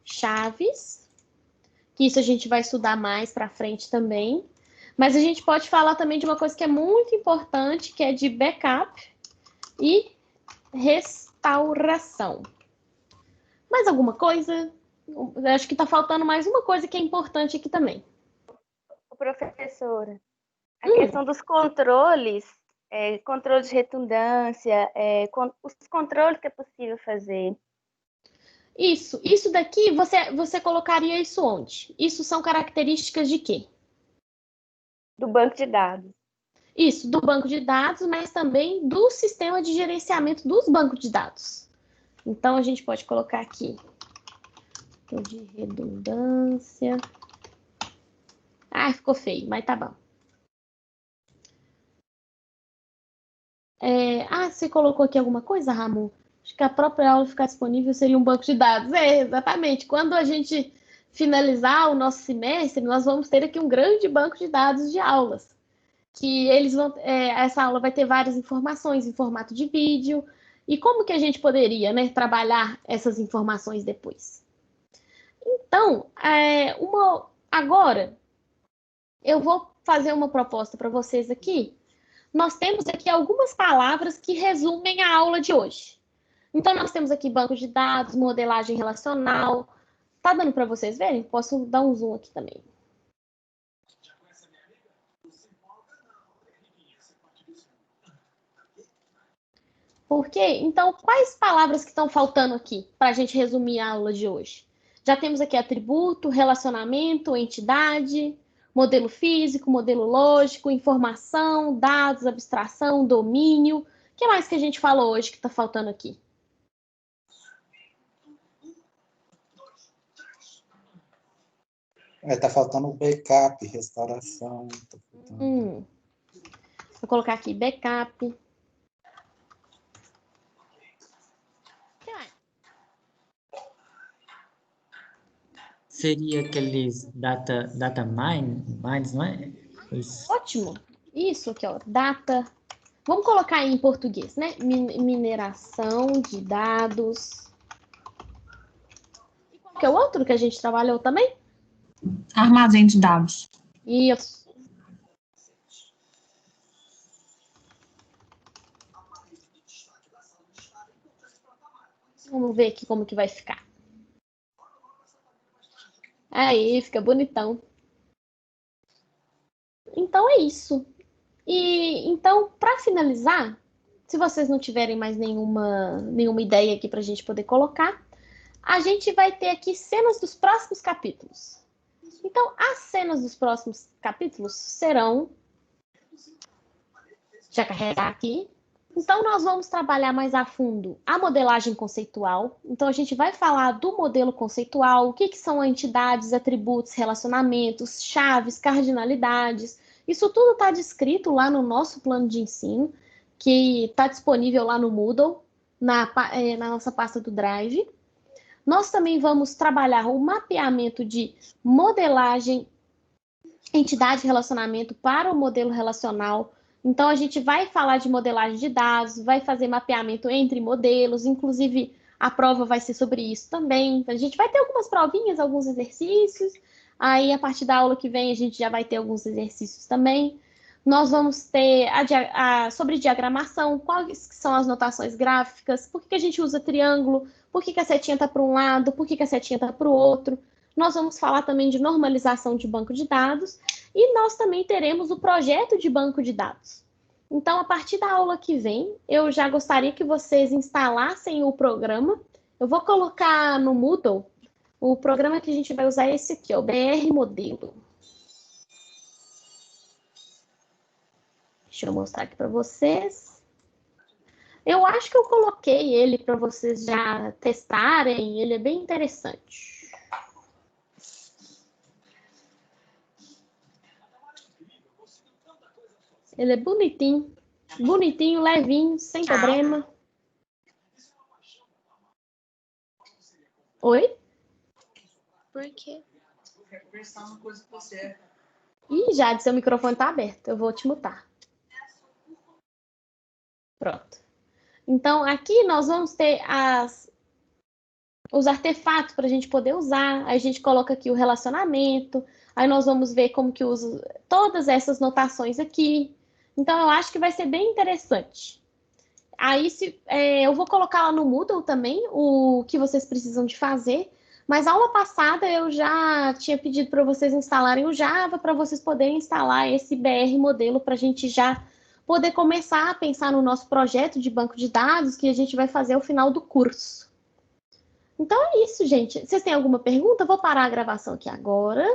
S1: chaves, que isso a gente vai estudar mais para frente também. Mas a gente pode falar também de uma coisa que é muito importante, que é de backup e restauração. Mais alguma coisa? Eu acho que está faltando mais uma coisa que é importante aqui também.
S7: Professora, a questão dos controles, controle de redundância, os controles que é possível fazer.
S1: Isso daqui, você colocaria isso onde? Isso são características de quê?
S7: Do banco de dados.
S1: Isso, do banco de dados, mas também do sistema de gerenciamento dos bancos de dados. Então, a gente pode colocar aqui de redundância. Ah, ficou feio, mas tá bom. Você colocou aqui alguma coisa, Ramon? Acho que a própria aula ficar disponível seria um banco de dados. Exatamente. Quando a gente finalizar o nosso semestre, nós vamos ter aqui um grande banco de dados de aulas. Que eles vão, essa aula vai ter várias informações em formato de vídeo. E como que a gente poderia, né, trabalhar essas informações depois? Então, agora, eu vou fazer uma proposta para vocês aqui. Nós temos aqui algumas palavras que resumem a aula de hoje. Então, nós temos aqui banco de dados, modelagem relacional. Tá dando para vocês verem? Posso dar um zoom aqui também. Por quê? Então, quais palavras que estão faltando aqui para a gente resumir a aula de hoje? Já temos aqui atributo, relacionamento, entidade, modelo físico, modelo lógico, informação, dados, abstração, domínio. O que mais que a gente falou hoje que está faltando aqui?
S2: Tá faltando backup, restauração.
S1: Vou colocar aqui backup.
S5: Seria aqueles data mines, não é? Isso.
S1: Ótimo. Isso aqui, ó, data. Vamos colocar aí em português, né? Mineração de dados. E qual que é o outro que a gente trabalhou também?
S8: Armazém de dados.
S1: Isso. Vamos ver aqui como que vai ficar. Aí, fica bonitão. Então é isso. E então, para finalizar, se vocês não tiverem mais nenhuma ideia aqui para a gente poder colocar, a gente vai ter aqui cenas dos próximos capítulos. Então, as cenas dos próximos capítulos serão... Já carregar aqui. Então, nós vamos trabalhar mais a fundo a modelagem conceitual. Então, a gente vai falar do modelo conceitual, o que são entidades, atributos, relacionamentos, chaves, cardinalidades. Isso tudo está descrito lá no nosso plano de ensino, que está disponível lá no Moodle, na nossa pasta do Drive. Nós também vamos trabalhar o mapeamento de modelagem, entidade e relacionamento para o modelo relacional. Então, a gente vai falar de modelagem de dados, vai fazer mapeamento entre modelos, inclusive a prova vai ser sobre isso também. A gente vai ter algumas provinhas, alguns exercícios, aí a partir da aula que vem a gente já vai ter alguns exercícios também. Nós vamos ter sobre diagramação, quais são as notações gráficas, por que a gente usa triângulo, por que a setinha está para um lado, por que a setinha está para o outro. Nós vamos falar também de normalização de banco de dados e nós também teremos o projeto de banco de dados. Então, a partir da aula que vem, eu já gostaria que vocês instalassem o programa. Eu vou colocar no Moodle o programa que a gente vai usar é esse aqui, ó, o BR Modelo. Deixa eu mostrar aqui para vocês. Eu acho que eu coloquei ele para vocês já testarem, ele é bem interessante. Ele é bonitinho, bonitinho, levinho, sem problema. Oi?
S7: Por quê?
S1: Ih, Jade, seu microfone tá aberto, eu vou te mutar. Pronto. Então, aqui nós vamos ter os artefatos para a gente poder usar. Aí a gente coloca aqui o relacionamento. Aí nós vamos ver como que usa todas essas notações aqui. Então, eu acho que vai ser bem interessante. Aí, eu vou colocar lá no Moodle também o que vocês precisam de fazer. Mas a aula passada eu já tinha pedido para vocês instalarem o Java para vocês poderem instalar esse BR modelo para a gente já poder começar a pensar no nosso projeto de banco de dados que a gente vai fazer ao final do curso. Então é isso, gente. Vocês têm alguma pergunta? Eu vou parar a gravação aqui agora.